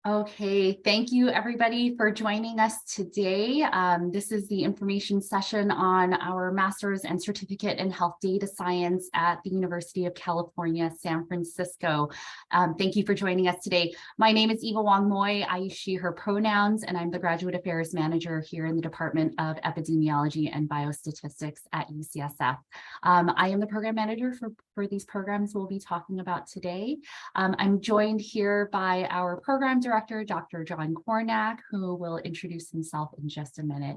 Okay, thank you everybody for joining us today. This is the information session on our master's and certificate in health data science at the University of California, San Francisco. Thank you for joining us today. My name is Eva Wong Moy. I use she, her pronouns, and I'm the graduate affairs manager here in the Department of Epidemiology and Biostatistics at UCSF. I am the program manager for these programs we'll be talking about today. I'm joined here by our program director, Dr. John Kornack, who will introduce himself in just a minute.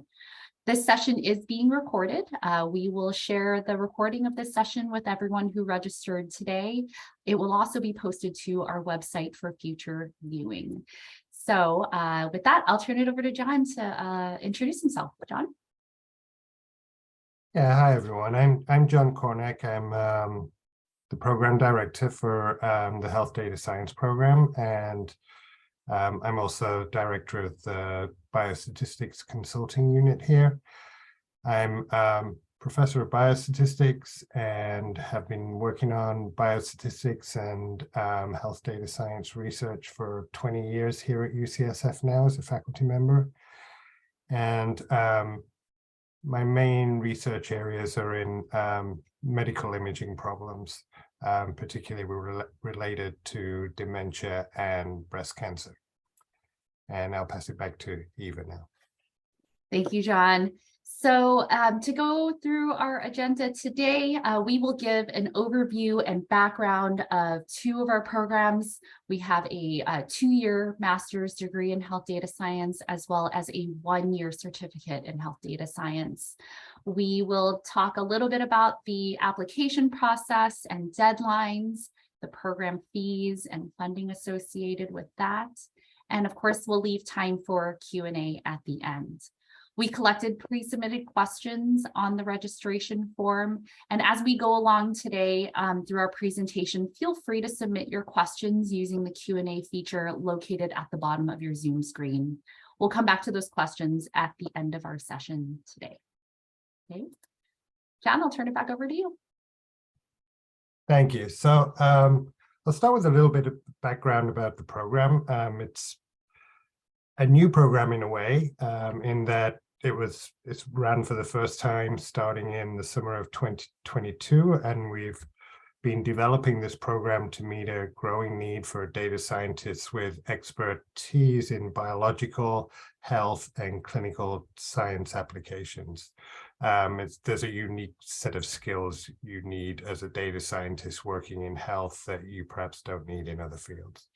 This session is being recorded. We will share the recording of this session with everyone who registered today. It will also be posted to our website for future viewing. So with that, I'll turn it over to John to introduce himself. John? Yeah, hi everyone. I'm John Kornack. I'm the program director for the Health Data Science program, and I'm also director of the Biostatistics Consulting Unit here. I'm professor of biostatistics and have been working on biostatistics and health data science research for 20 years here at UCSF now as a faculty member. And my main research areas are in medical imaging problems, particularly related to dementia and breast cancer. And I'll pass it back to Eva now. Thank you, John. So to go through our agenda today, we will give an overview and background of two of our programs. We have a 2-year master's degree in health data science, as well as a 1-year certificate in health data science. We will talk a little bit about the application process and deadlines, the program fees and funding associated with that. And of course, we'll leave time for Q&A at the end. We collected pre-submitted questions on the registration form. And as we go along today through our presentation, feel free to submit your questions using the Q&A feature located at the bottom of your Zoom screen. We'll come back to those questions at the end of our session today. Okay. John, I'll turn it back over to you. Thank you. So I'll start with a little bit of background about the program. It's a new program in a way, in that it's run for the first time starting in the summer of 2022, and we've been developing this program to meet a growing need for data scientists with expertise in biological, health, and clinical science applications. There's a unique set of skills you need as a data scientist working in health that you perhaps don't need in other fields.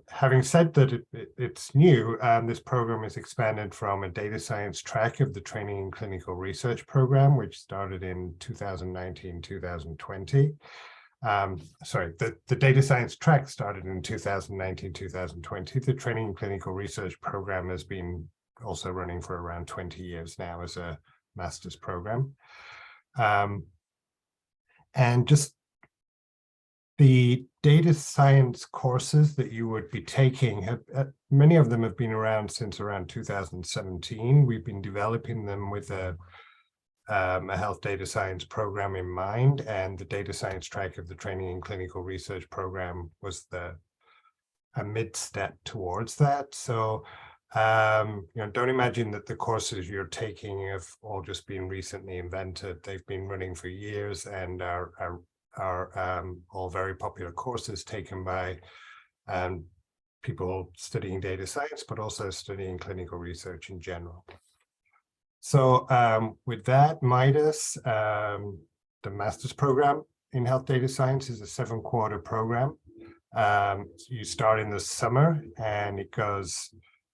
Having said that it's new, this program is expanded from a data science track of the Training in Clinical Research program, which started in 2019-2020. Sorry, the data science track started in 2019-2020. The Training in Clinical Research program has been also running for around 20 years now as a master's program. And just the data science courses that you would be taking, many of them have been around since around 2017. We've been developing them with a health data science program in mind, and the data science track of the Training in Clinical Research program was a mid-step towards that. So don't imagine that the courses you're taking have all just been recently invented. They've been running for years and are all very popular courses taken by people studying data science, but also studying clinical research in general. So with that, MiHDaS, the master's program in health data science, is a 7-quarter program. You start in the summer and it goes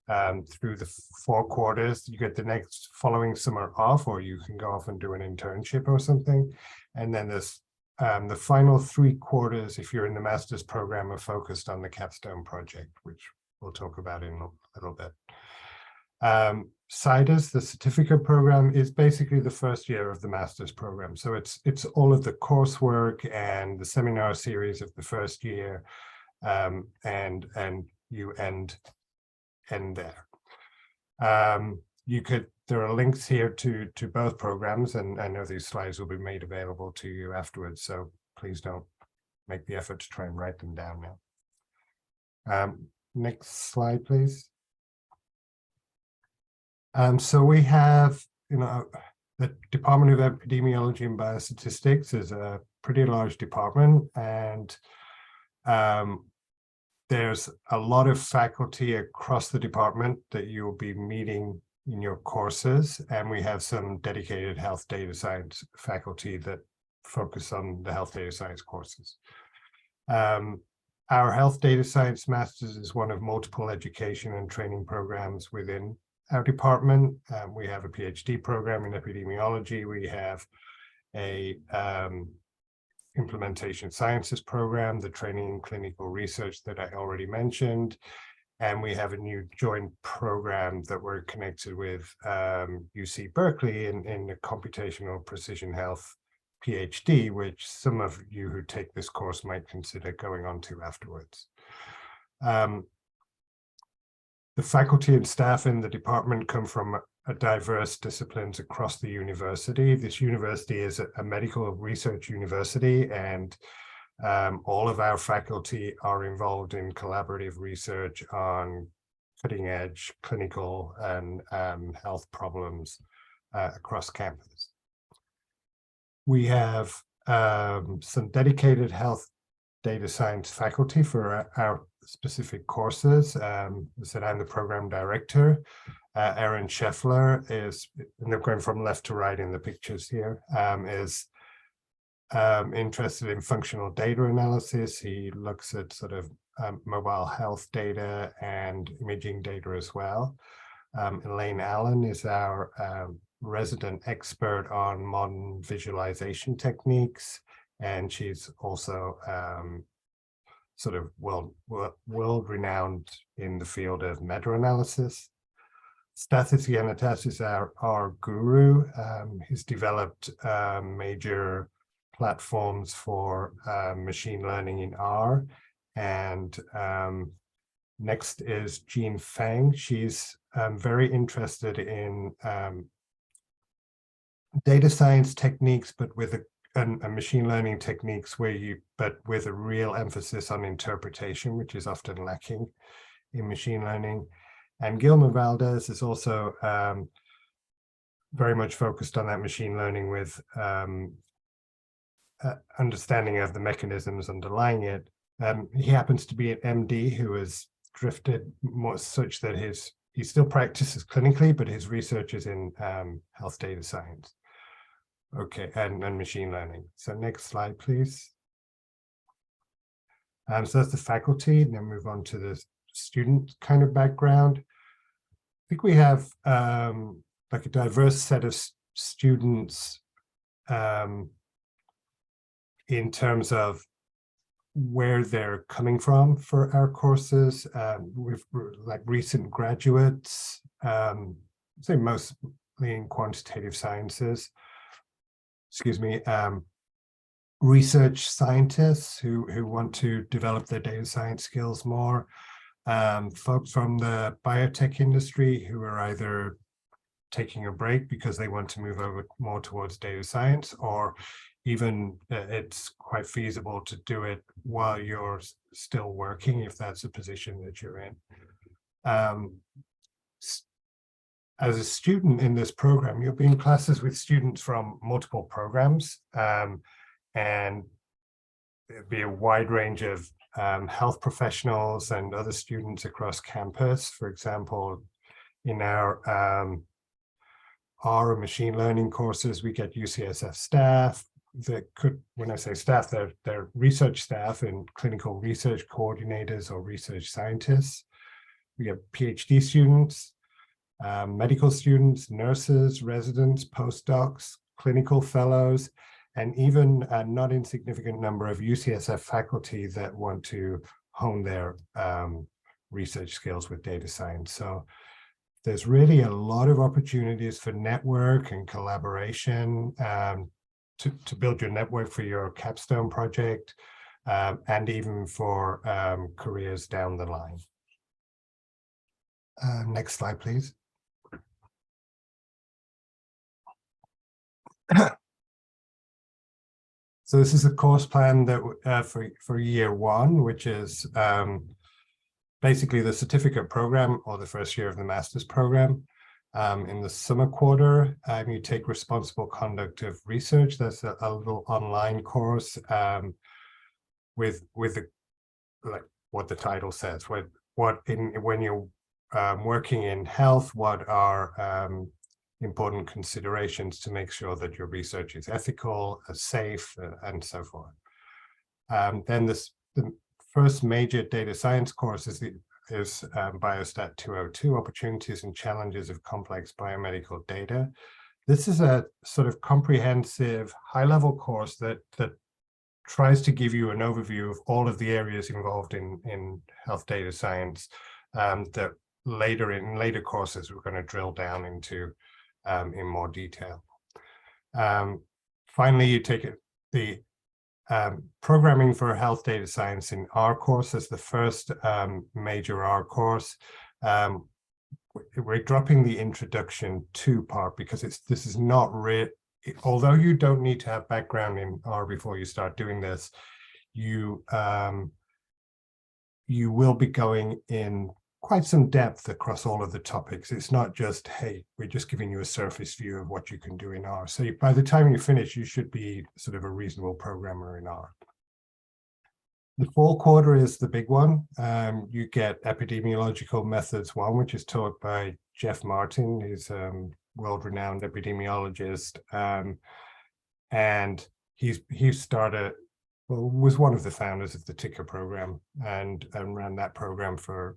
through the 4 quarters. You get the next following summer off, or you can go off and do an internship or something. And then there's the final 3 quarters, if you're in the master's program, are focused on the Capstone project, which we'll talk about in a little bit. CiHDaS, the certificate program, is basically the first year of the master's program. So it's all of the coursework and the seminar series of the first year, and you end there. There are links here to both programs, and I know these slides will be made available to you afterwards, so please don't make the effort to try and write them down now. Next slide, please. So we have, the Department of Epidemiology and Biostatistics is a pretty large department, and there's a lot of faculty across the department that you'll be meeting in your courses, and we have some dedicated health data science faculty that focus on the health data science courses. Our health data science masters is one of multiple education and training programs within our department. We have a PhD program in epidemiology. We have a implementation sciences program, the training in clinical research that I already mentioned. And we have a new joint program that we're connected with UC Berkeley in the computational precision health PhD, which some of you who take this course might consider going on to afterwards. The faculty and staff in the department come from a diverse disciplines across the university. This university is a medical research university, and all of our faculty are involved in collaborative research on cutting edge clinical and health problems across campus. We have some dedicated health data science faculty for our specific courses. So I'm the program director. Aaron Scheffler is, and they're going from left to right in the pictures here, is interested in functional data analysis. He looks at sort of mobile health data and imaging data as well. Elaine Allen is our resident expert on modern visualization techniques, and she's also sort of world-renowned in the field of meta-analysis. Stathis Yanatas is our guru. He's developed major platforms for machine learning in R. And next is Jean Feng. She's very interested in data science techniques, but with a machine learning techniques but with a real emphasis on interpretation, which is often lacking in machine learning. And Gilma Valdez is also very much focused on that machine learning with understanding of the mechanisms underlying it. He happens to be an MD who has drifted more such that he still practices clinically, but his research is in health data science. Okay, and machine learning. So next slide, please. So that's the faculty, and then move on to the student kind of background. I think we have like a diverse set of students in terms of where they're coming from for our courses. We've like recent graduates, say mostly in quantitative sciences, research scientists who want to develop their data science skills more, folks from the biotech industry who are either taking a break because they want to move over more towards data science, or even it's quite feasible to do it while you're still working, if that's a position that you're in. As a student in this program, you'll be in classes with students from multiple programs, and it'll be a wide range of health professionals and other students across campus. For example, in our R and machine learning courses, we get UCSF staff that could, when I say staff, they're research staff and clinical research coordinators or research scientists. We have PhD students, medical students, nurses, residents, postdocs, clinical fellows, and even a not insignificant number of UCSF faculty that want to hone their research skills with data science. So there's really a lot of opportunities for network and collaboration to build your network for your capstone project, and even for careers down the line. Next slide, please. So this is a course plan that for year one, which is basically the certificate program or the first year of the master's program. In the summer quarter, you take responsible conduct of research. That's a little online course with the, like what the title says. When you're working in health, what are important considerations to make sure that your research is ethical, safe, and so forth. Then the first major data science course is Biostat 202, Opportunities and Challenges of Complex Biomedical Data. This is a sort of comprehensive high-level course that tries to give you an overview of all of the areas involved in health data science that later courses we're going to drill down into in more detail. Finally, you take the programming for health data science in R course as the first major R course. We're dropping the introduction to part because this is not although you don't need to have background in R before you start doing this, you will be going in quite some depth across all of the topics. It's not just, hey, we're just giving you a surface view of what you can do in R. So by the time you finish, you should be sort of a reasonable programmer in R. The fall quarter is the big one. You get epidemiological methods 1, which is taught by Jeff Martin, who's world-renowned epidemiologist. And he was one of the founders of the Ticker program and ran that program for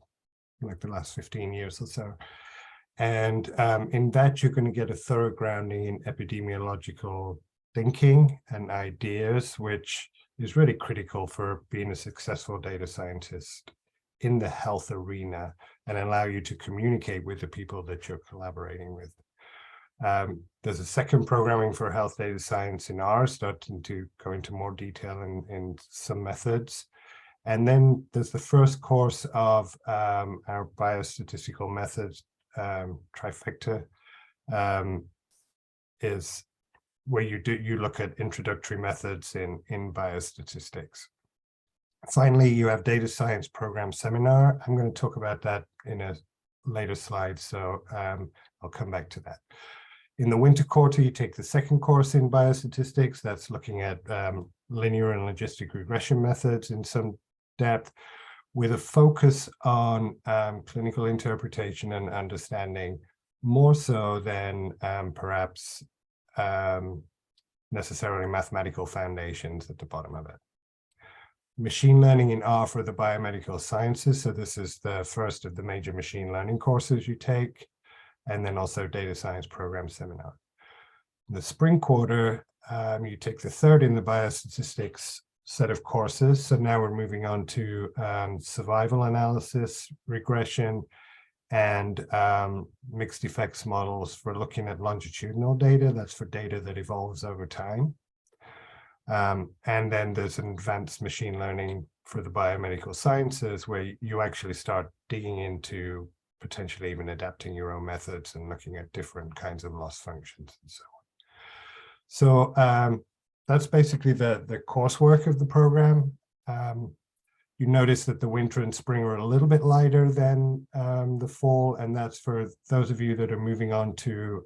like the last 15 years or so. And in that, you're going to get a thorough grounding in epidemiological thinking and ideas, which is really critical for being a successful data scientist in the health arena and allow you to communicate with the people that you're collaborating with. There's a second programming for health data science in R, starting to go into more detail in some methods. And then there's the first course of our biostatistical methods trifecta, is where you look at introductory methods in biostatistics. Finally, you have data science program seminar. I'm going to talk about that in a later slide, so I'll come back to that. In the winter quarter, you take the second course in biostatistics. That's looking at linear and logistic regression methods in some depth, with a focus on clinical interpretation and understanding, more so than perhaps necessarily mathematical foundations at the bottom of it. Machine learning in R for the biomedical sciences. So this is the first of the major machine learning courses you take, and then also data science program seminar. In the spring quarter, you take the third in the biostatistics set of courses. So now we're moving on to survival analysis, regression, and mixed effects models for looking at longitudinal data. That's for data that evolves over time. And then there's an advanced machine learning for the biomedical sciences, where you actually start digging into potentially even adapting your own methods and looking at different kinds of loss functions and so on. So that's basically the coursework of the program. You notice that the winter and spring are a little bit lighter than the fall, and that's for those of you that are moving on to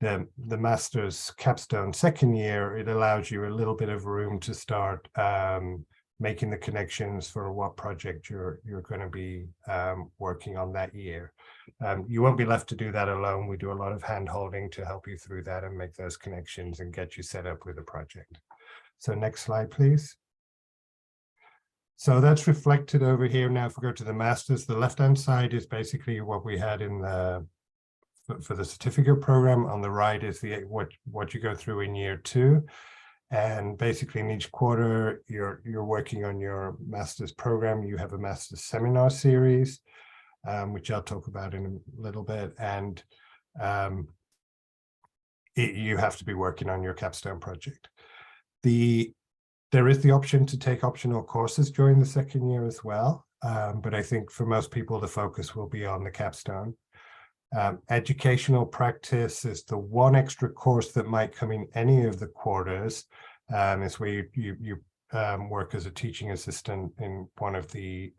the master's capstone second year. It allows you a little bit of room to start making the connections for what project you're going to be working on that year. You won't be left to do that alone. We do a lot of hand-holding to help you through that and make those connections and get you set up with a project. So next slide, please. So that's reflected over here. Now, if we go to the master's, the left-hand side is basically what we had in the for the certificate program. On the right is the what you go through in year 2. And basically in each quarter, you're working on your master's program. You have a master's seminar series, which I'll talk about in a little bit. And you have to be working on your capstone project. There is the option to take optional courses during the second year as well. But I think for most people, the focus will be on the capstone. Educational practice is the one extra course that might come in any of the quarters. It's where you work as a teaching assistant in one of the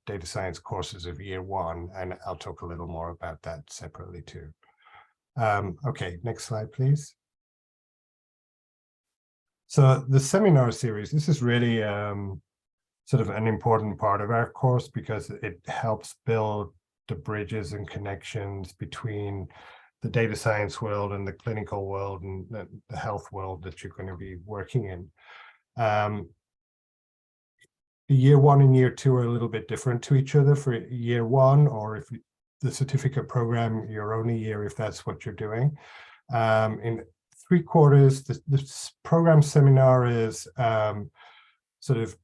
data science courses of year 1, and I'll talk a little more about that separately too. Okay, next slide, please. So the seminar series, this is really sort of an important part of our course because it helps build the bridges and connections between the data science world and the clinical world and the health world that you're going to be working in. Year 1 and year 2 are a little bit different to each other. For year 1, or if the certificate program, your only year, if that's what you're doing. In 3 quarters, this program seminar is sort of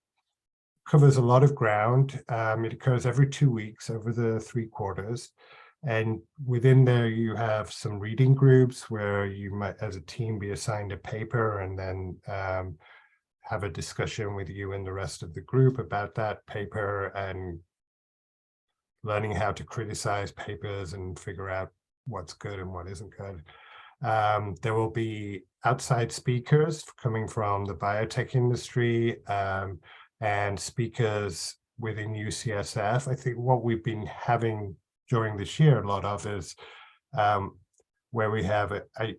covers a lot of ground. It occurs every 2 weeks over the 3 quarters. And within there, you have some reading groups where you might, as a team, be assigned a paper and then have a discussion with you and the rest of the group about that paper and learning how to criticize papers and figure out what's good and what isn't good. There will be outside speakers coming from the biotech industry and speakers within UCSF. I think what we've been having during this year a lot of is where we have a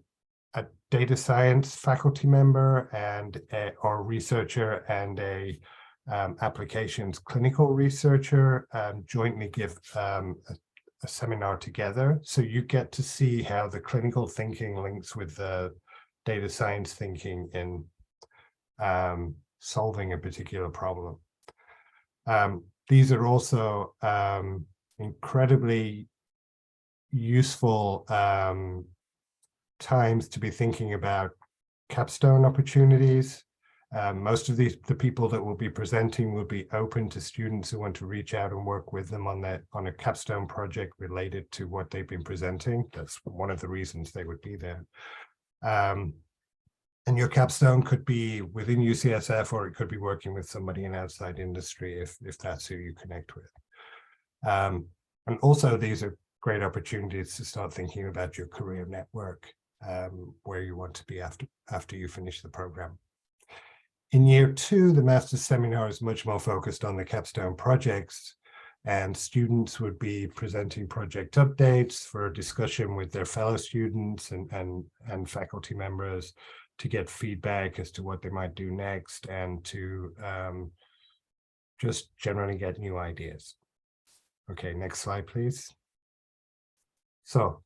data science faculty member and or researcher and a applications clinical researcher jointly give a seminar together. So you get to see how the clinical thinking links with the data science thinking in solving a particular problem. These are also incredibly useful times to be thinking about capstone opportunities. Most of the people that will be presenting will be open to students who want to reach out and work with them on a capstone project related to what they've been presenting. That's one of the reasons they would be there. And your capstone could be within UCSF, or it could be working with somebody in outside industry if that's who you connect with. And also, these are great opportunities to start thinking about your career network, where you want to be after you finish the program. In year 2, the master's seminar is much more focused on the capstone projects, and students would be presenting project updates for a discussion with their fellow students and faculty members to get feedback as to what they might do next and to just generally get new ideas. Okay, next slide, please. So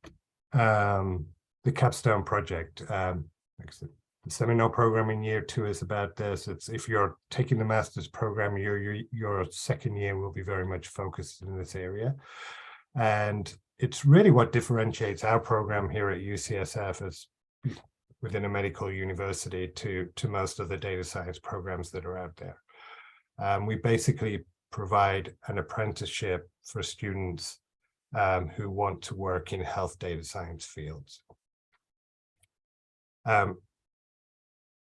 the capstone project, the seminar program in year 2 is about this. It's if you're taking the master's program, your second year will be very much focused in this area. And it's really what differentiates our program here at UCSF as within a medical university to most of the data science programs that are out there. We basically provide an apprenticeship for students who want to work in health data science fields.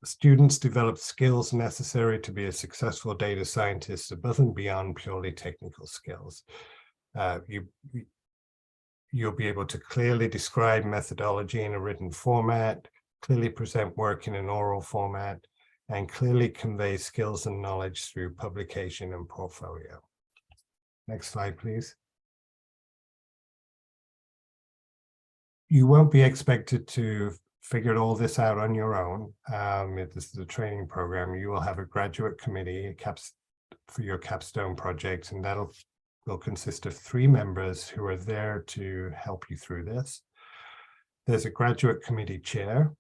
Students develop skills necessary to be a successful data scientist above and beyond purely technical skills. You'll be able to clearly describe methodology in a written format, clearly present work in an oral format, and clearly convey skills and knowledge through publication and portfolio. Next slide, please. You won't be expected to figure all this out on your own. This is a training program. You will have a graduate committee for your capstone project, and will consist of 3 members who are there to help you through this. There's a graduate committee chair.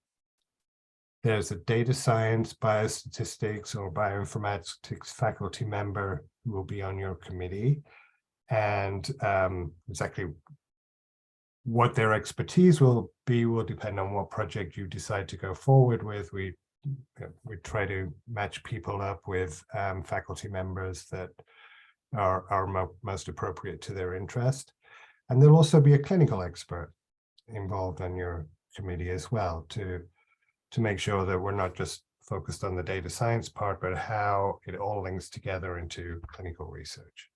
There's a data science, biostatistics, or bioinformatics faculty member who will be on your committee. And exactly what their expertise will be will depend on what project you decide to go forward with. We try to match people up with faculty members that are most appropriate to their interest. And there'll also be a clinical expert involved on your committee as well to make sure that we're not just focused on the data science part, but how it all links together into clinical research.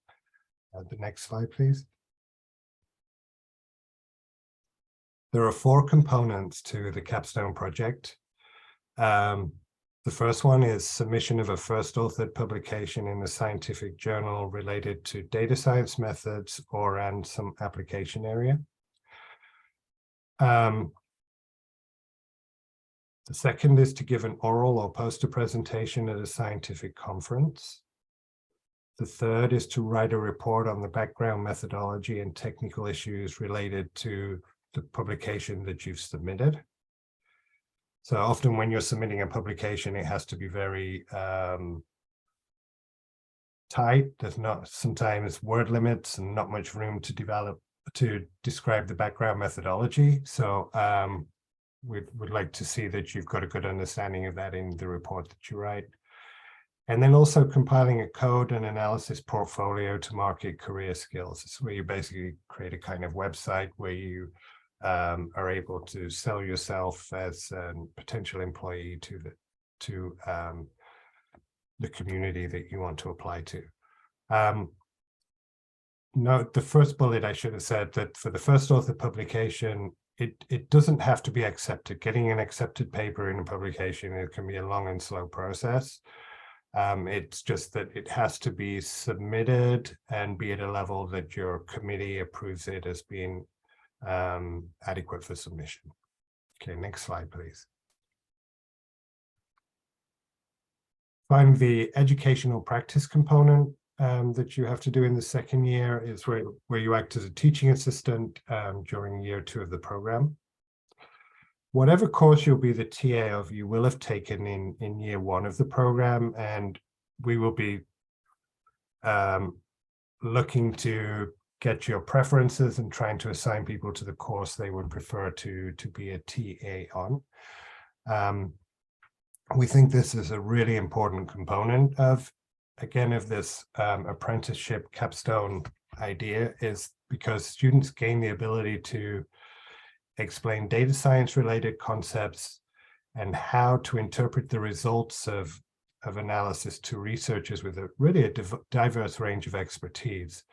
The next slide, please. There are 4 components to the capstone project. The first one is submission of a first authored publication in a scientific journal related to data science methods or and some application area. The second is to give an oral or poster presentation at a scientific conference. The third is to write a report on the background methodology and technical issues related to the publication that you've submitted. So often when you're submitting a publication, it has to be very tight. There's not sometimes word limits and not much room to describe the background methodology. So we'd like to see that you've got a good understanding of that in the report that you write. And then also compiling a code and analysis portfolio to market career skills. It's where you basically create a kind of website where you are able to sell yourself as a potential employee to the community that you want to apply to. No, the first bullet I should have said that for the first author publication, it doesn't have to be accepted. Getting an accepted paper in a publication, it can be a long and slow process. It's just that it has to be submitted and be at a level that your committee approves it as being adequate for submission. Okay, next slide, please. Finally, the educational practice component that you have to do in the second year is where you act as a teaching assistant during year 2 of the program. Whatever course you'll be the TA of, you will have taken in year 1 of the program, and we will be looking to get your preferences and trying to assign people to the course they would prefer to be a TA on. We think this is a really important component of this apprenticeship capstone idea, is because students gain the ability to explain data science related concepts and how to interpret the results of analysis to researchers with a diverse range of expertise.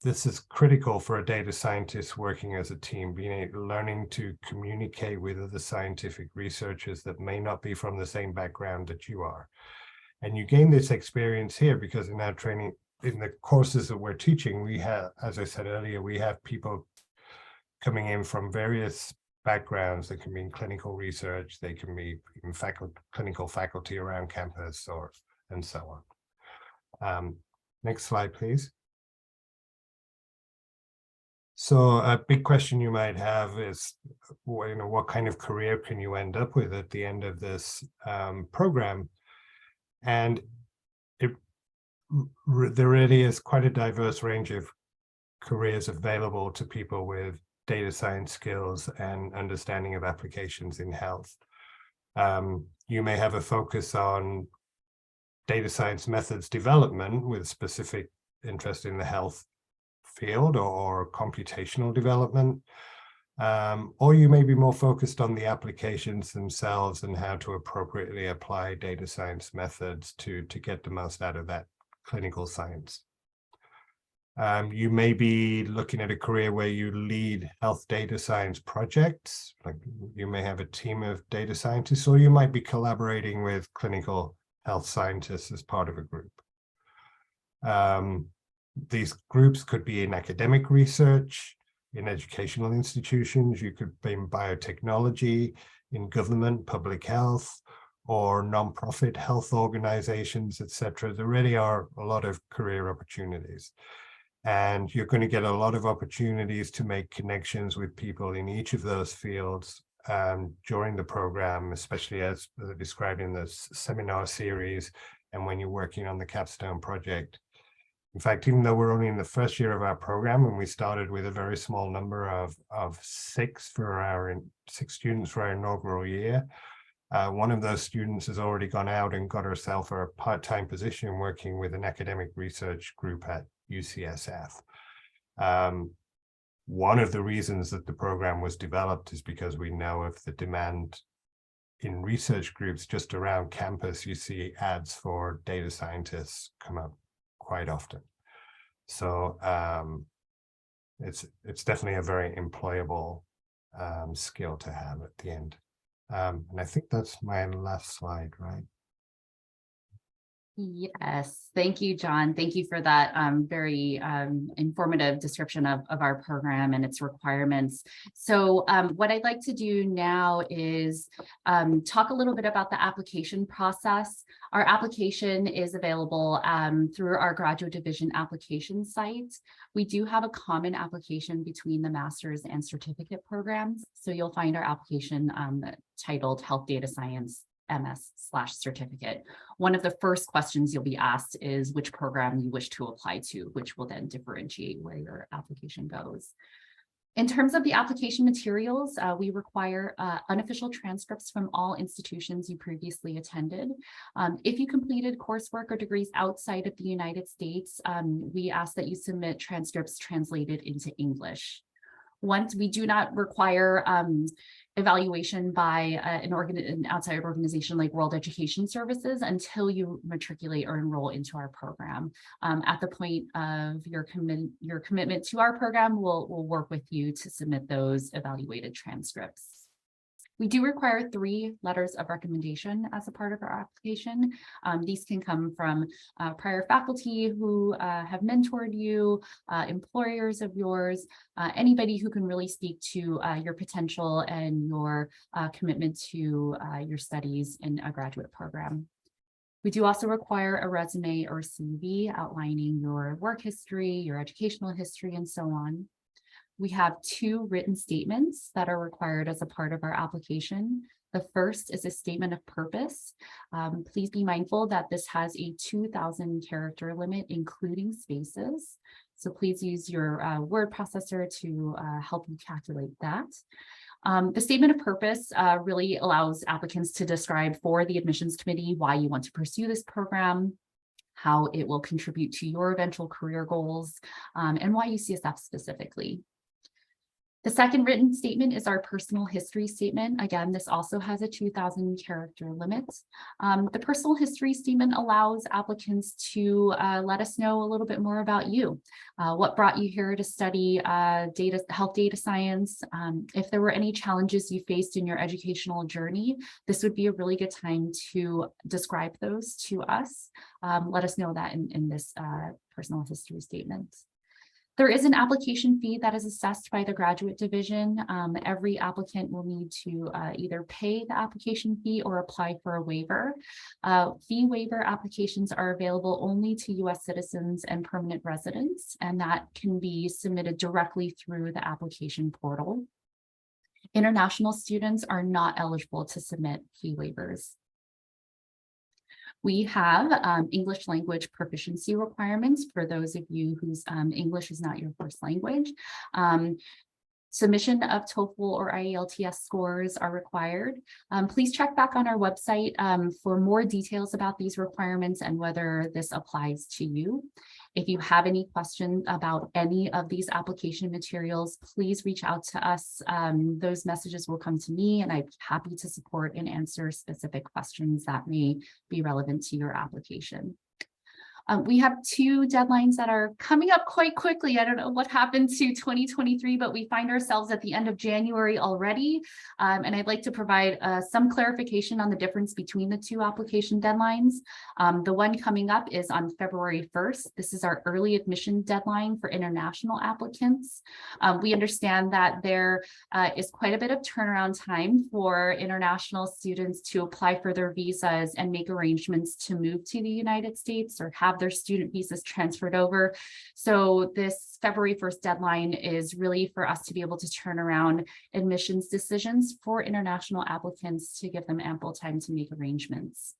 This is critical for a data scientist working as a team, learning to communicate with other scientific researchers that may not be from the same background that you are. And you gain this experience here because in our training, in the courses that we're teaching, we have, as I said earlier, we have people coming in from various backgrounds. They can be in clinical research, they can be in clinical faculty around campus, and so on. Next slide, please. So a big question you might have is, what kind of career can you end up with at the end of this program? And there really is quite a diverse range of careers available to people with data science skills and understanding of applications in health. You may have a focus on data science methods development with specific interest in the health field or computational development, or you may be more focused on the applications themselves and how to appropriately apply data science methods to get the most out of that clinical science. You may be looking at a career where you lead health data science projects, like you may have a team of data scientists, or you might be collaborating with clinical health scientists as part of a group. These groups could be in academic research, in educational institutions, you could be in biotechnology, in government, public health, or nonprofit health organizations, etc. There really are a lot of career opportunities. And you're going to get a lot of opportunities to make connections with people in each of those fields during the program, especially as described in the seminar series and when you're working on the Capstone project. In fact, even though we're only in the first year of our program and we started with a very small number of six students for our inaugural year, one of those students has already gone out and got herself a part-time position working with an academic research group at UCSF. One of the reasons that the program was developed is because we know of the demand in research groups just around campus. You see ads for data scientists come up quite often. So it's definitely a very employable skill to have at the end And I think that's my last slide, right? Yes, thank you, John. Thank you for that very informative description of our program and its requirements. So what I'd like to do now is talk a little bit about the application process. Our application is available through our graduate division application site. We do have a common application between the master's and certificate programs. So you'll find our application titled Health Data Science MS/certificate. One of the first questions you'll be asked is which program you wish to apply to, which will then differentiate where your application goes. In terms of the application materials, we require unofficial transcripts from all institutions you previously attended. If you completed coursework or degrees outside of the United States, we ask that you submit transcripts translated into English. Once we do not require evaluation by an outside organization like World Education Services until you matriculate or enroll into our program. At the point of your commitment to our program, we'll work with you to submit those evaluated transcripts. We do require 3 letters of recommendation as a part of our application. These can come from prior faculty who have mentored you, employers of yours, anybody who can really speak to your potential and your commitment to your studies in a graduate program. We do also require a resume or CV outlining your work history, your educational history, and so on. We have 2 written statements that are required as a part of our application. The first is a statement of purpose. Please be mindful that this has a 2,000 character limit, including spaces. So please use your word processor to help you calculate that. The statement of purpose really allows applicants to describe for the admissions committee why you want to pursue this program, how it will contribute to your eventual career goals, and why UCSF specifically. The second written statement is our personal history statement. Again, this also has a 2,000 character limit. The personal history statement allows applicants to let us know a little bit more about you. What brought you here to study health data science? If there were any challenges you faced in your educational journey, this would be a really good time to describe those to us. Let us know that in this personal history statement. There is an application fee that is assessed by the graduate division. Every applicant will need to either pay the application fee or apply for a waiver. Fee waiver applications are available only to U.S. citizens and permanent residents, and that can be submitted directly through the application portal. International students are not eligible to submit fee waivers. We have English language proficiency requirements for those of you whose English is not your first language. Submission of TOEFL or IELTS scores are required. Please check back on our website for more details about these requirements and whether this applies to you. If you have any questions about any of these application materials, please reach out to us. Those messages will come to me, and I'd be happy to support and answer specific questions that may be relevant to your application. We have 2 deadlines that are coming up quite quickly. I don't know what happened to 2023, but we find ourselves at the end of January already. And I'd like to provide some clarification on the difference between the 2 application deadlines. The one coming up is on February 1st. This is our early admission deadline for international applicants. We understand that there is quite a bit of turnaround time for international students to apply for their visas and make arrangements to move to the United States or have their student visas transferred over. So this February 1st deadline is really for us to be able to turn around admissions decisions for international applicants to give them ample time to make arrangements.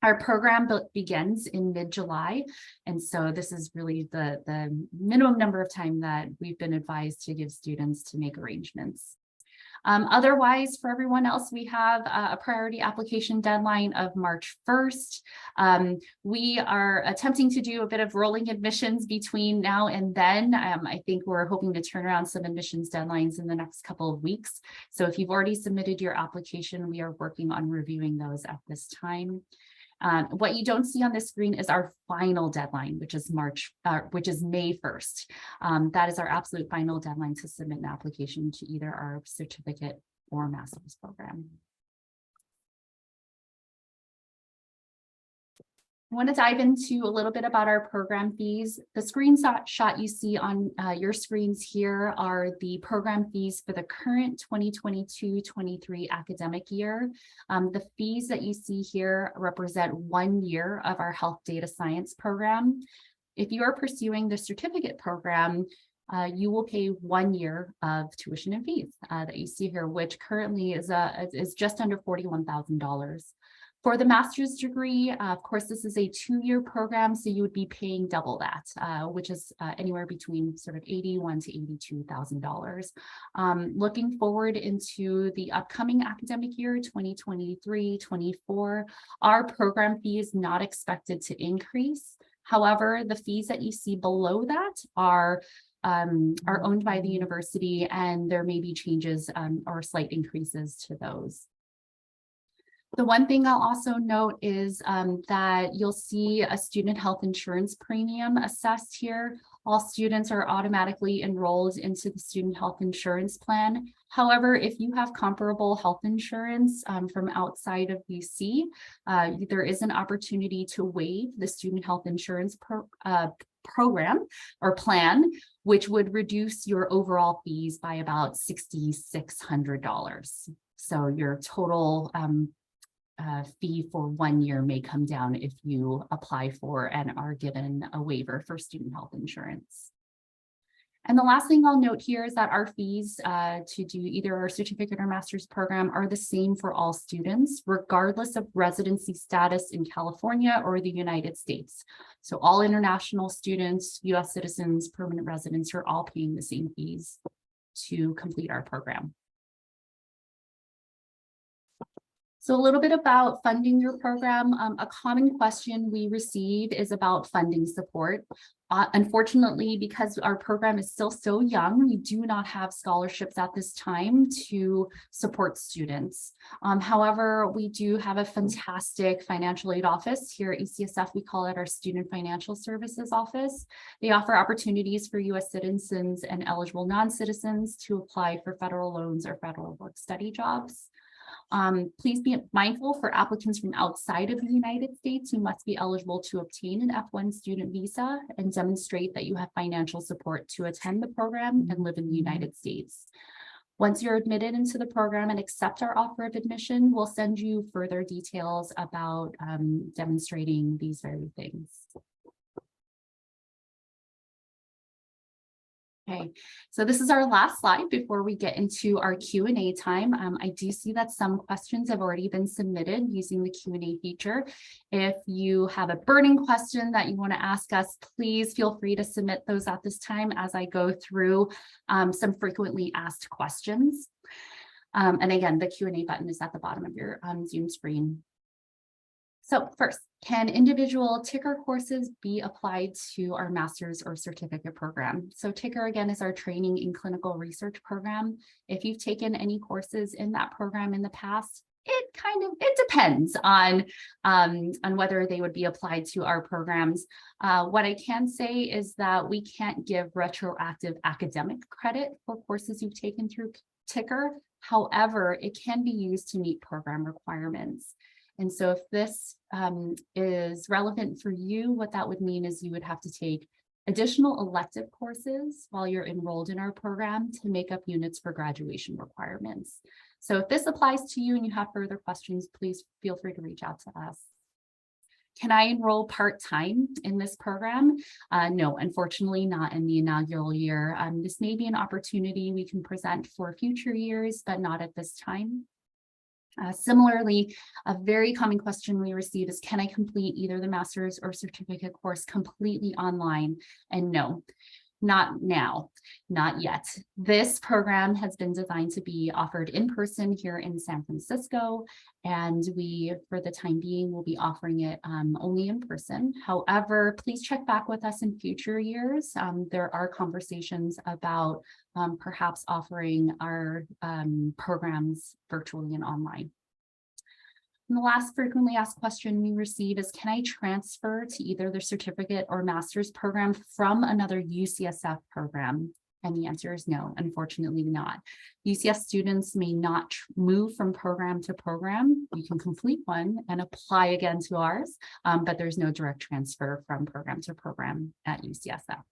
Our program begins in mid-July, and so this is really the minimum number of time that we've been advised to give students to make arrangements. Otherwise, for everyone else, we have a priority application deadline of March 1st. We are attempting to do a bit of rolling admissions between now and then. I think we're hoping to turn around some admissions deadlines in the next couple of weeks. So if you've already submitted your application, we are working on reviewing those at this time. What you don't see on this screen is our final deadline, which is May 1st. That is our absolute final deadline to submit an application to either our certificate or master's program. want to dive into a little bit about our program fees. The screenshot you see on your screens here are the program fees for the current 2022-23 academic year. The fees that you see here represent 1 year of our health data science program. If you are pursuing the certificate program, you will pay 1 year of tuition and fees that you see here, which currently is just under $41,000. For the master's degree, of course, this is a 2-year program, so you would be paying double that, which is anywhere between sort of $81,000 to $82,000. Looking forward into the upcoming academic year, 2023-24, our program fee is not expected to increase. However, the fees that you see below that are owned by the university, and there may be changes or slight increases to those. The one thing I'll also note is that you'll see a student health insurance premium assessed here. All students are automatically enrolled into the student health insurance plan. However, if you have comparable health insurance from outside of UC, there is an opportunity to waive the student health insurance program or plan, which would reduce your overall fees by about $6,600. So your total fee for 1 year may come down if you apply for and are given a waiver for student health insurance. And the last thing I'll note here is that our fees to do either our certificate or master's program are the same for all students, regardless of residency status in California or the United States. So all international students, US citizens, permanent residents are all paying the same fees to complete our program. So a little bit about funding your program. A common question we receive is about funding support. Unfortunately, because our program is still so young, we do not have scholarships at this time to support students. However, we do have a fantastic financial aid office here at UCSF. We call it our Student Financial Services Office. They offer opportunities for US citizens and eligible non-citizens to apply for federal loans or federal work study jobs. Please be mindful for applicants from outside of the United States. You must be eligible to obtain an F1 student visa and demonstrate that you have financial support to attend the program and live in the United States. Once you're admitted into the program and accept our offer of admission, we'll send you further details about demonstrating these very things. Okay, so this is our last slide before we get into our Q&A time. I do see that some questions have already been submitted using the Q&A feature. If you have a burning question that you want to ask us, please feel free to submit those at this time as I go through some frequently asked questions. And again, the Q&A button is at the bottom of your Zoom screen. So first, can individual Ticker courses be applied to our master's or certificate program? So Ticker, again, is our training in clinical research program. If you've taken any courses in that program in the past, it depends on whether they would be applied to our programs. What I can say is that we can't give retroactive academic credit for courses you've taken through Ticker. However, it can be used to meet program requirements. And so if this is relevant for you, what that would mean is you would have to take additional elective courses while you're enrolled in our program to make up units for graduation requirements. So if this applies to you and you have further questions, please feel free to reach out to us. Can I enroll part-time in this program? No, unfortunately not in the inaugural year. This may be an opportunity we can present for future years, but not at this time. Similarly, a very common question we receive is, can I complete either the master's or certificate course completely online? And no, not now, not yet. This program has been designed to be offered in person here in San Francisco, and we, for the time being, will be offering it only in person. However, please check back with us in future years. There are conversations about perhaps offering our programs virtually and online. And the last frequently asked question we receive is, can I transfer to either the certificate or master's program from another UCSF program? And the answer is no, unfortunately not. UCS students may not move from program to program. You can complete one and apply again to ours, but there's no direct transfer from program to program at UCSF.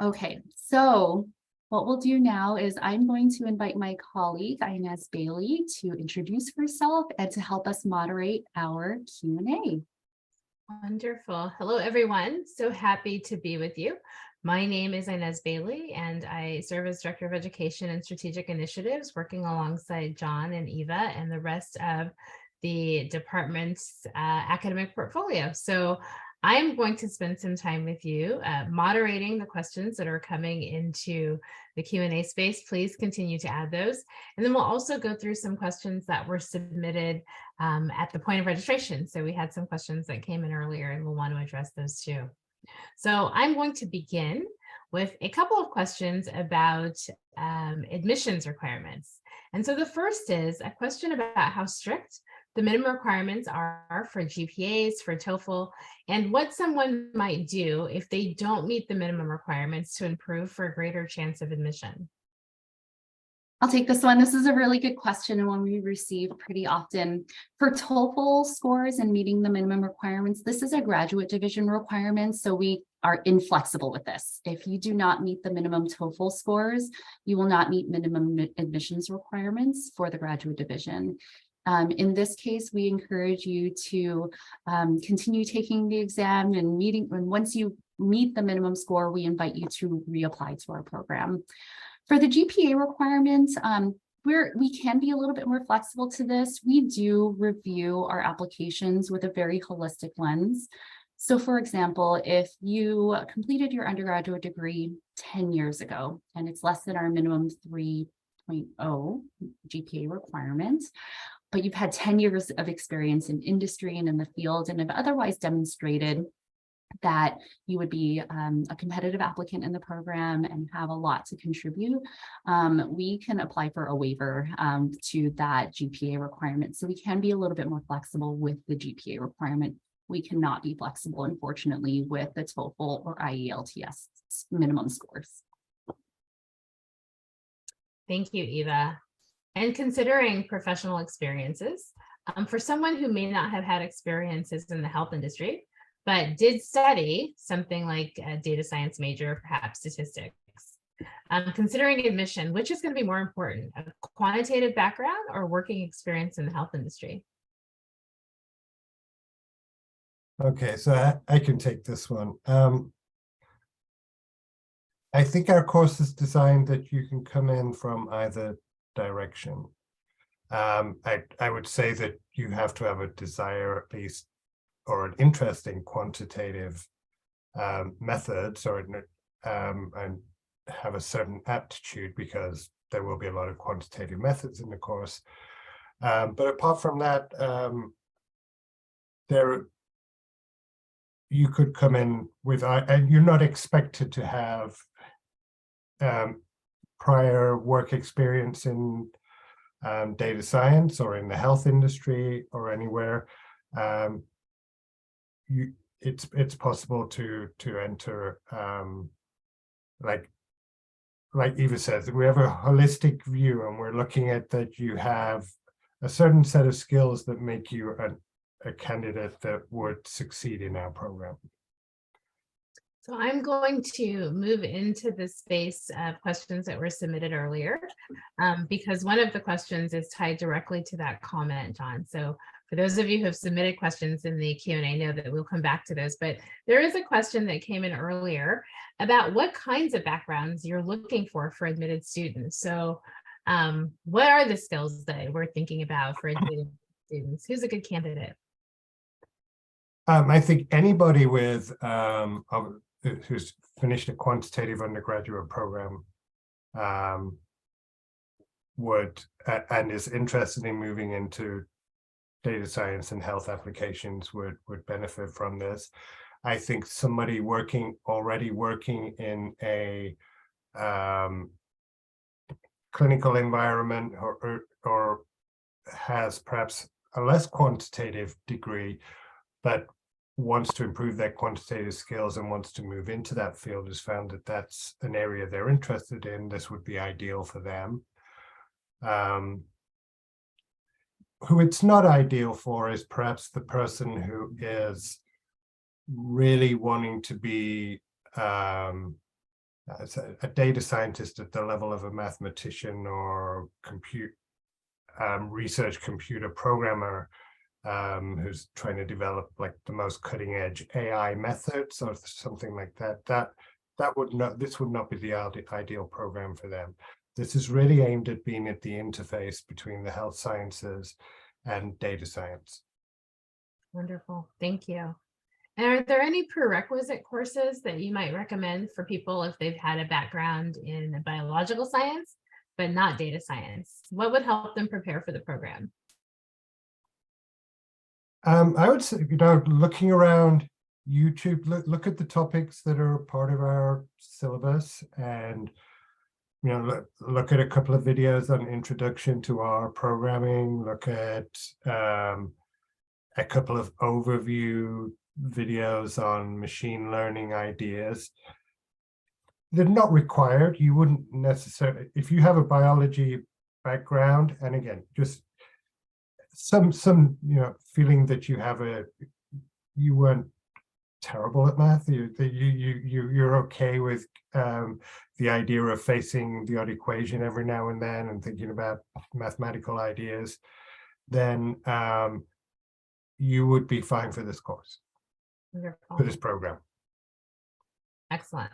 Okay, so what we'll do now is I'm going to invite my colleague, Inez Bailey, to introduce herself and to help us moderate our Q&A. Wonderful. Hello, everyone. So happy to be with you. My name is Inez Bailey, and I serve as Director of Education and Strategic Initiatives, working alongside John and Eva and the rest of the department's academic portfolio. So I'm going to spend some time with you moderating the questions that are coming into the Q&A space. Please continue to add those. And then we'll also go through some questions that were submitted at the point of registration. So we had some questions that came in earlier, and we'll want to address those too. So I'm going to begin with a couple of questions about admissions requirements. And so the first is a question about how strict the minimum requirements are for GPAs, for TOEFL, and what someone might do if they don't meet the minimum requirements to improve for a greater chance of admission. I'll take this one. This is a really good question and one we receive pretty often. For TOEFL scores and meeting the minimum requirements, this is a graduate division requirement, so we are inflexible with this. If you do not meet the minimum TOEFL scores, you will not meet minimum admissions requirements for the graduate division. In this case, we encourage you to continue taking the exam and once you meet the minimum score, we invite you to reapply to our program. For the GPA requirements, we can be a little bit more flexible to this. We do review our applications with a very holistic lens. So for example, if you completed your undergraduate degree 10 years ago, and it's less than our minimum 3.0 GPA requirement, but you've had 10 years of experience in industry and in the field and have otherwise demonstrated that you would be a competitive applicant in the program and have a lot to contribute, we can apply for a waiver to that GPA requirement. So we can be a little bit more flexible with the GPA requirement. We cannot be flexible, unfortunately, with the TOEFL or IELTS minimum scores. Thank you, Eva. And considering professional experiences, for someone who may not have had experiences in the health industry, but did study something like a data science major, perhaps statistics, considering admission, which is going to be more important, a quantitative background or working experience in the health industry? Okay, so I can take this one. I think our course is designed that you can come in from either direction. I would say that you have to have a desire, at least, or an interest in quantitative methods, and have a certain aptitude, because there will be a lot of quantitative methods in the course. But apart from that, you could come in with, and you're not expected to have prior work experience in data science or in the health industry or anywhere. It's possible to enter, like Eva says, we have a holistic view, and we're looking at that you have a certain set of skills that make you a candidate that would succeed in our program. So I'm going to move into the space of questions that were submitted earlier, because one of the questions is tied directly to that comment, John. So for those of you who have submitted questions in the Q&A, know that we'll come back to those, but there is a question that came in earlier about what kinds of backgrounds you're looking for admitted students. So what are the skills that we're thinking about for admitted students? Who's a good candidate? I think anybody with who's finished a quantitative undergraduate program would and is interested in moving into data science and health applications would benefit from this. I think somebody already working in a clinical environment or has perhaps a less quantitative degree, but wants to improve their quantitative skills and wants to move into that field has found that that's an area they're interested in, this would be ideal for them. Who it's not ideal for is perhaps the person who is really wanting to be a data scientist at the level of a mathematician or research computer programmer, who's trying to develop like the most cutting edge AI methods or something like that. This would not be the ideal program for them. This is really aimed at being at the interface between the health sciences and data science. Wonderful, thank you. And are there any prerequisite courses that you might recommend for people if they've had a background in biological science, but not data science? What would help them prepare for the program? I would say, looking around YouTube, look at the topics that are part of our syllabus, and look at a couple of videos on introduction to R programming, look at a couple of overview videos on machine learning ideas. They're not required. You wouldn't necessarily, if you have a biology background, and again, just some feeling that you weren't terrible at math, you're okay with the idea of facing the odd equation every now and then and thinking about mathematical ideas, then you would be fine for this course. Wonderful. For this program. Excellent.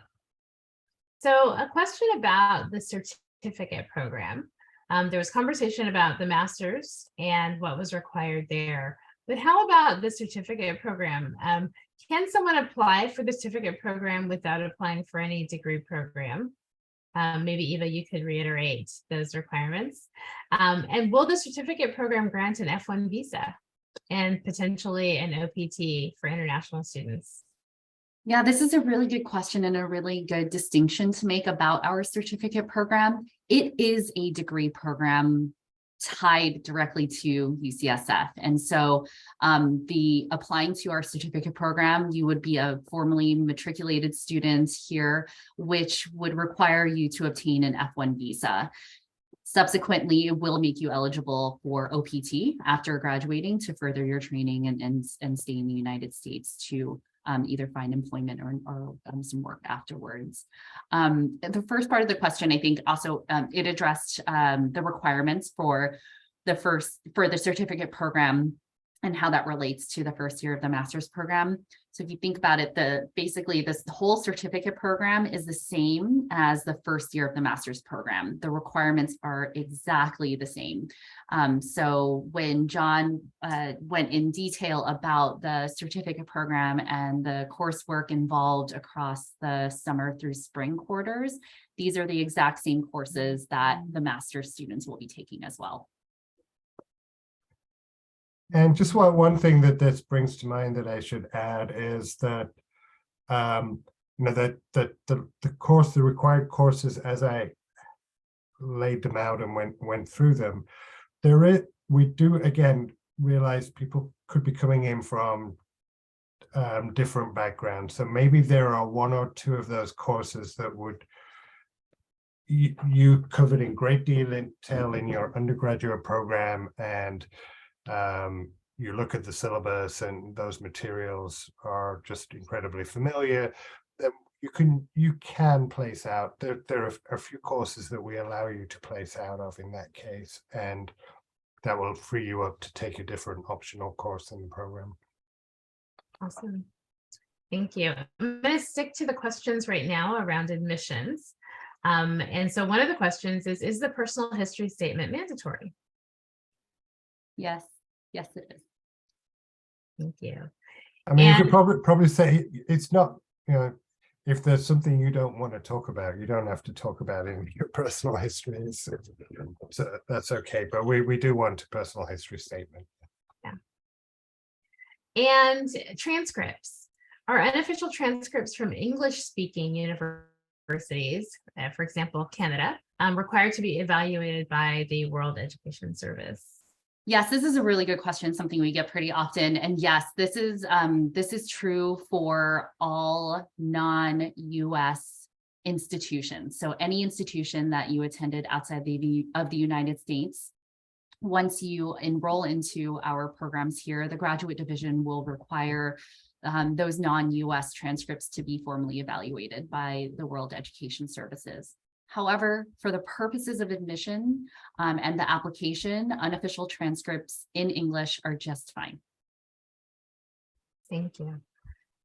So a question about the certificate program. There was conversation about the master's and what was required there, but how about the certificate program? Can someone apply for the certificate program without applying for any degree program? Maybe Eva, you could reiterate those requirements. And will the certificate program grant an F1 visa and potentially an OPT for international students? Yeah, this is a really good question and a really good distinction to make about our certificate program. It is a degree program tied directly to UCSF. And so the applying to our certificate program, you would be a formally matriculated student here, which would require you to obtain an F1 visa. Subsequently, it will make you eligible for OPT after graduating to further your training and stay in the United States to either find employment or some work afterwards. The first part of the question, I think also it addressed the requirements for the certificate program and how that relates to the first year of the master's program. So if you think about it, basically the whole certificate program is the same as the first year of the master's program. The requirements are exactly the same. So when John went in detail about the certificate program and the coursework involved across the summer through spring quarters, these are the exact same courses that the master's students will be taking as well. And just one thing that this brings to mind that I should add is that the required courses, as I laid them out and went through them, we do again realize people could be coming in from different backgrounds. So maybe there are one or two of those courses that would you covered in great detail in your undergraduate program, and you look at the syllabus and those materials are just incredibly familiar, then you can place out. There are a few courses that we allow you to place out of in that case, and that will free you up to take a different optional course in the program. Awesome. Thank you. I'm going to stick to the questions right now around admissions. And so one of the questions is the personal history statement mandatory? Yes, yes, it is. Thank you. I mean, you could probably say it's not, if there's something you don't want to talk about, you don't have to talk about it in your personal history. So that's okay. But we do want a personal history statement. Yeah. And transcripts. Are unofficial transcripts from English-speaking universities, for example, Canada, required to be evaluated by the World Education Service? Yes, this is a really good question, something we get pretty often. And yes, this is true for all non-US institutions. So any institution that you attended outside of the United States, once you enroll into our programs here, the graduate division will require those non-US transcripts to be formally evaluated by the World Education Services. However, for the purposes of admission and the application, unofficial transcripts in English are just fine. Thank you.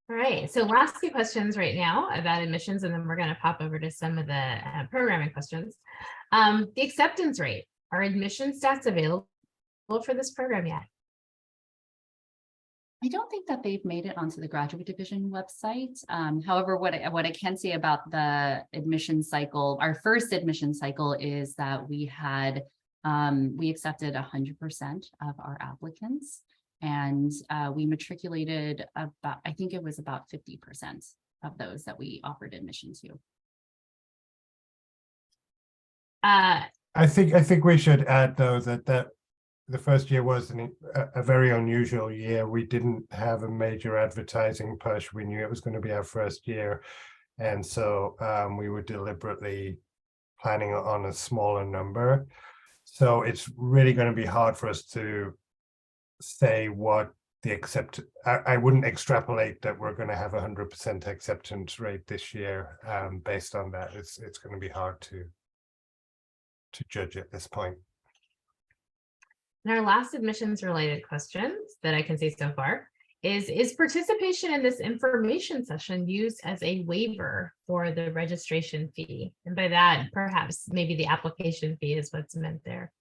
All right, so last few questions right now about admissions, and then we're going to pop over to some of the programming questions. The acceptance rate, are admission stats available for this program yet? I don't think that they've made it onto the graduate division website. However, what I can say about the admission cycle, our first admission cycle, is that we accepted 100% of our applicants, and we matriculated about, I think it was about 50% of those that we offered admission to. I think we should add though that the first year was a very unusual year. We didn't have a major advertising push. We knew it was going to be our first year. And so we were deliberately planning on a smaller number. So it's really going to be hard for us to say what the I wouldn't extrapolate that we're going to have 100% acceptance rate this year based on that. It's going to be hard to judge at this point. And our last admissions related questions that I can see so far is participation in this information session used as a waiver for the registration fee? And by that, perhaps maybe the application fee is what's meant there.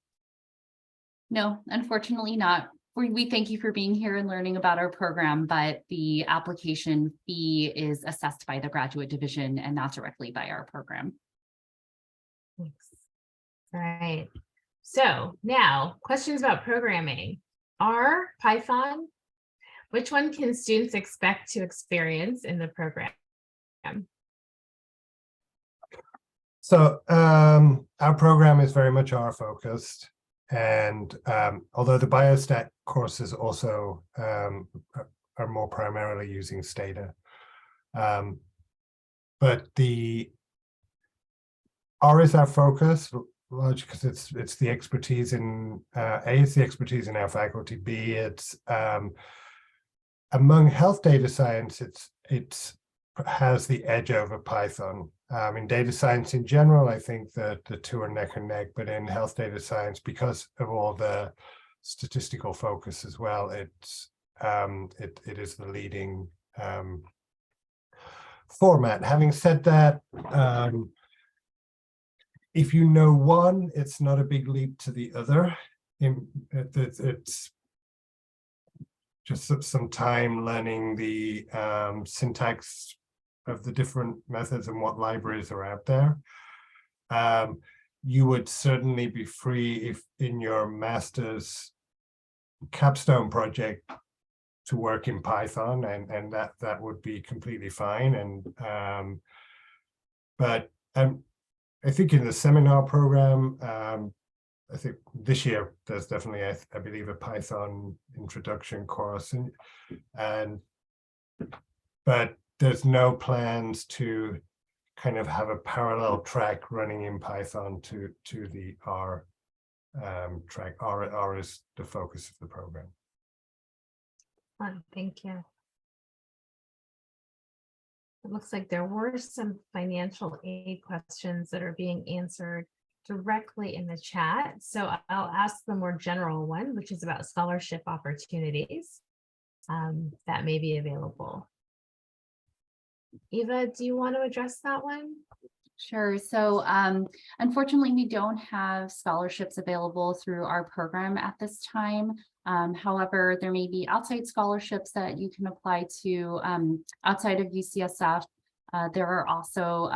No, unfortunately not. We thank you for being here and learning about our program, but the application fee is assessed by the graduate division and not directly by our program. Thanks. All right. So now questions about programming. R, Python, which one can students expect to experience in the program? So our program is very much R focused. And although the biostat courses also are more primarily using Stata, but the R is our focus, largely because it's the expertise in A, it's the expertise in our faculty. B, it's among health data science, it has the edge over Python. In data science in general, I think that the two are neck and neck, but in health data science, because of all the statistical focus as well, it is the leading format. Having said that, if you know one, it's not a big leap to the other. It's just some time learning the syntax of the different methods and what libraries are out there. You would certainly be free if in your master's capstone project to work in Python, and that would be completely fine. And but I think in the seminar program, I think this year there's definitely, I believe, a Python introduction course, but there's no plans to kind of have a parallel track running in Python to the R track. R is the focus of the program. Thank you. It looks like there were some financial aid questions that are being answered directly in the chat. So I'll ask the more general one, which is about scholarship opportunities that may be available. Eva, do you want to address that one? Sure. So unfortunately, we don't have scholarships available through our program at this time. However, there may be outside scholarships that you can apply to outside of UCSF. There are also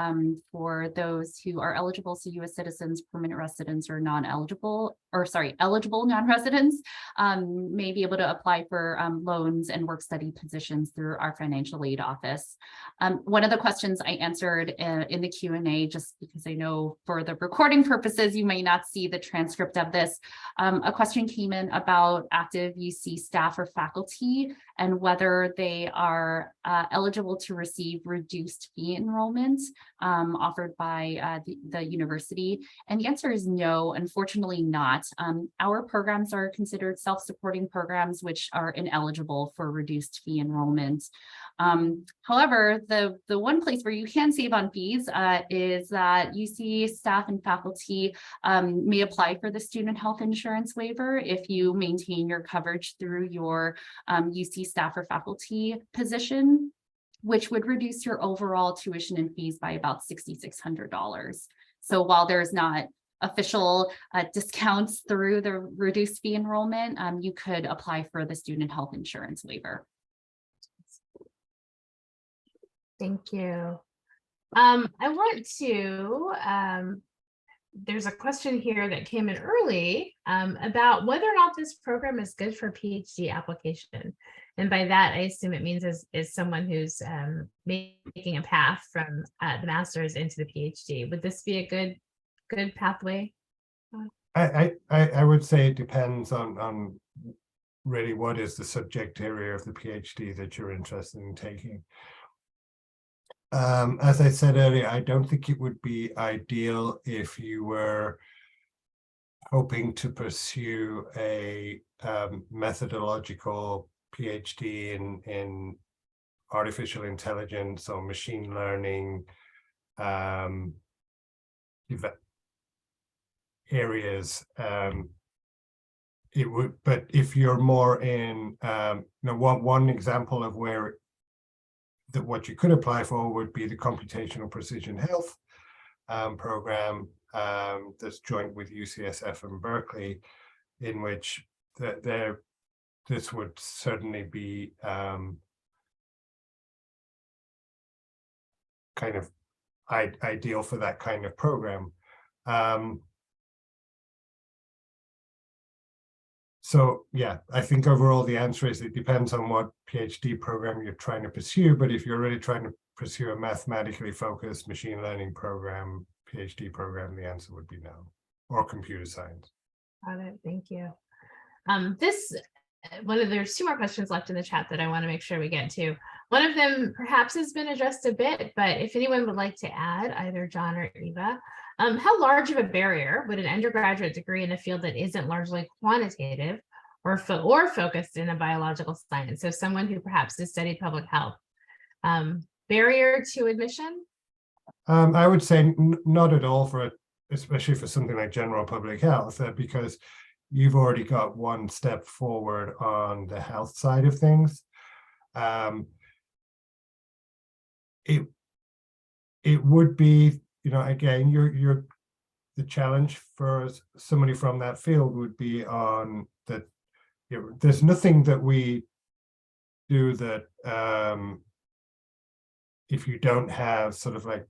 for those who are eligible, so U.S. citizens, permanent residents, or non-eligible, or sorry, eligible non-residents may be able to apply for loans and work study positions through our financial aid office. One of the questions I answered in the Q&A, just because I know for the recording purposes, you may not see the transcript of this. A question came in about active UC staff or faculty and whether they are eligible to receive reduced fee enrollment offered by the university. And the answer is no, unfortunately not. Our programs are considered self-supporting programs, which are ineligible for reduced fee enrollment. However, the one place where you can save on fees is that UC staff and faculty may apply for the student health insurance waiver if you maintain your coverage through your UC staff or faculty position, which would reduce your overall tuition and fees by about $6,600. So while there's not official discounts through the reduced fee enrollment, you could apply for the student health insurance waiver. Thank you. I want to, there's a question here that came in early about whether or not this program is good for PhD application. And by that, I assume it means is someone who's making a path from the master's into the PhD. Would this be a good pathway? I would say it depends on really what is the subject area of the PhD that you're interested in taking. As I said earlier, I don't think it would be ideal if you were hoping to pursue a methodological PhD in artificial intelligence or machine learning areas. It would, but if you're more in, one example of where what you could apply for would be the computational precision health program that's joint with UCSF and Berkeley, in which this would certainly be kind of ideal for that kind of program. So yeah, I think overall the answer is it depends on what PhD program you're trying to pursue, but if you're really trying to pursue a mathematically focused machine learning program, PhD program, the answer would be no, or computer science. Got it, thank you. There's two more questions left in the chat that I want to make sure we get to. One of them perhaps has been addressed a bit, but if anyone would like to add, either John or Eva, how large of a barrier would an undergraduate degree in a field that isn't largely quantitative or focused in a biological science? So someone who perhaps has studied public health, barrier to admission? I would say not at all especially for something like general public health, because you've already got one step forward on the health side of things. It would be, again, the challenge for somebody from that field would be on that. There's nothing that we do that if you don't have sort of like,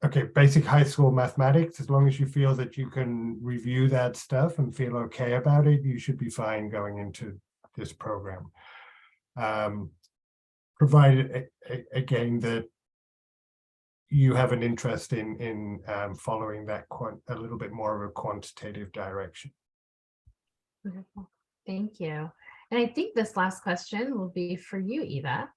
okay, basic high school mathematics, as long as you feel that you can review that stuff and feel okay about it, you should be fine going into this program. Provided, again, that you have an interest in following that a little bit more of a quantitative direction. Wonderful. Thank you. And I think this last question will be for you, Eva.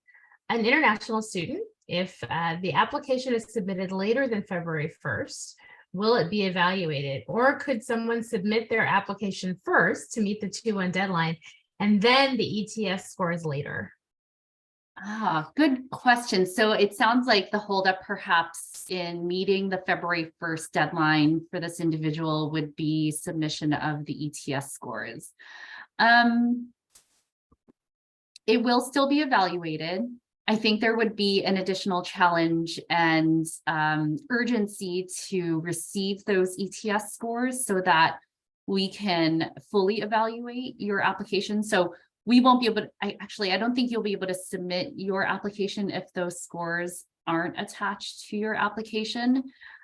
An international student, if the application is submitted later than February 1st, will it be evaluated? Or could someone submit their application first to meet the 2-1 deadline and then the ETS scores later? Good question. So it sounds like the holdup perhaps in meeting the February 1st deadline for this individual would be submission of the ETS scores. It will still be evaluated. I think there would be an additional challenge and urgency to receive those ETS scores so that we can fully evaluate your application. So we won't be able to, I don't think you'll be able to submit your application if those scores aren't attached to your application.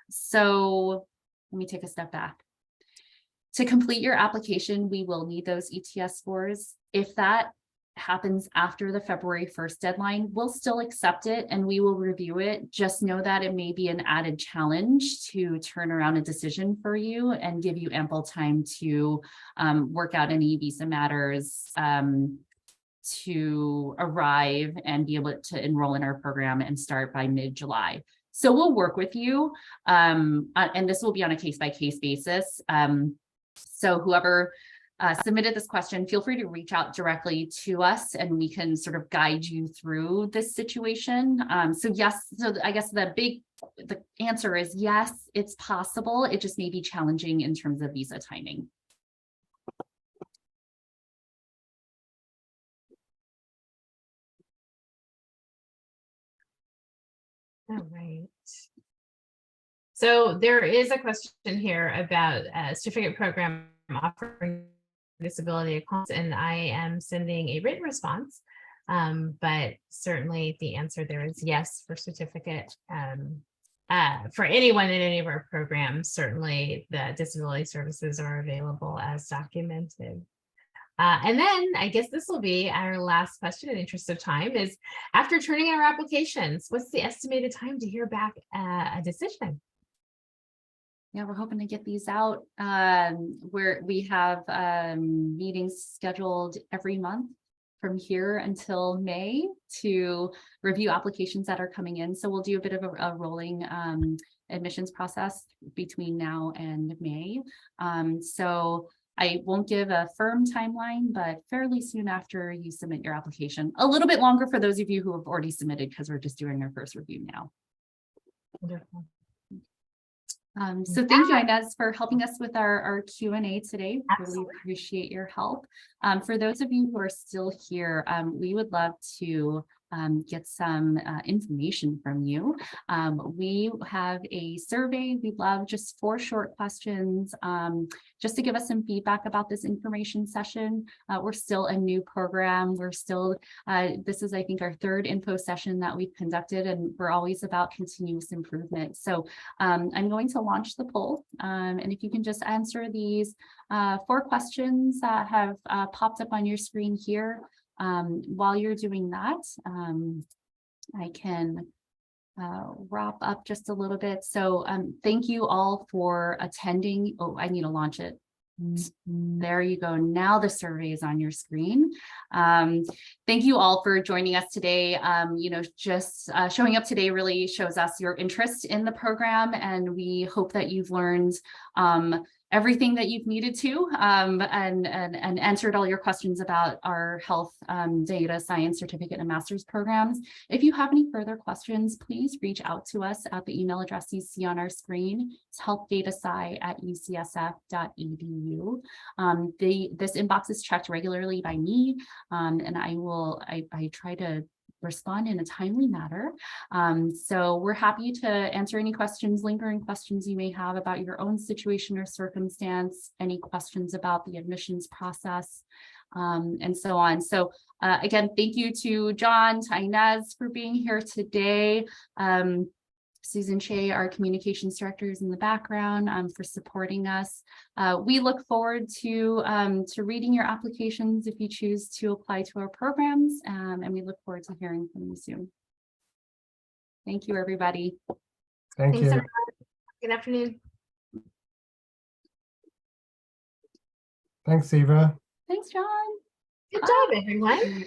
So let me take a step back. To complete your application, we will need those ETS scores. If that happens after the February 1st deadline, we'll still accept it and we will review it. Just know that it may be an added challenge to turn around a decision for you and give you ample time to work out any visa matters, to arrive and be able to enroll in our program and start by mid-July. So we'll work with you, and this will be on a case-by-case basis. So whoever submitted this question, feel free to reach out directly to us and we can sort of guide you through this situation. So yes, so I guess the answer is yes, it's possible. It just may be challenging in terms of visa timing. All right. So there is a question here about a certificate program offering disability accounts, and I am sending a written response, but certainly the answer there is yes for certificate. For anyone in any of our programs, certainly the disability services are available as documented. And then I guess this will be our last question in the interest of time is, after turning in our applications, what's the estimated time to hear back a decision? Yeah, we're hoping to get these out. Where we have meetings scheduled every month from here until May to review applications that are coming in. So we'll do a bit of a rolling admissions process between now and May. So I won't give a firm timeline, but fairly soon after you submit your application. A little bit longer for those of you who have already submitted because we're just doing our first review now. Wonderful. So thank you, Inez, for helping us with our Q&A today. Really appreciate your help. For those of you who are still here, we would love to get some information from you. We have a survey. We'd love just 4 short questions just to give us some feedback about this information session. We're still a new program. We're still, this is, I think, our 3rd info session that we've conducted, and we're always about continuous improvement. So I'm going to launch the poll, and if you can just answer these 4 questions that have popped up on your screen here. While you're doing that, I can wrap up just a little bit. So thank you all for attending. Oh, I need to launch it. There you go. Now the survey is on your screen. Thank you all for joining us today. You know, just showing up today really shows us your interest in the program, and we hope that you've learned everything that you've needed to and answered all your questions about our health data science certificate and master's programs. If you have any further questions, please reach out to us at the email address you see on our screen. It's helpdatasci@ucsf.edu. This inbox is checked regularly by me, and I try to respond in a timely manner. So we're happy to answer any questions, lingering questions you may have about your own situation or circumstance, any questions about the admissions process, and so on. So again, thank you to John, to Inez for being here today. Susan Shea, our communications director, is in the background for supporting us. We look forward to reading your applications if you choose to apply to our programs, and we look forward to hearing from you soon. Thank you, everybody. Thank Thanks, you. everyone. Good afternoon. Thanks, Eva. Thanks, John. Good job, everyone.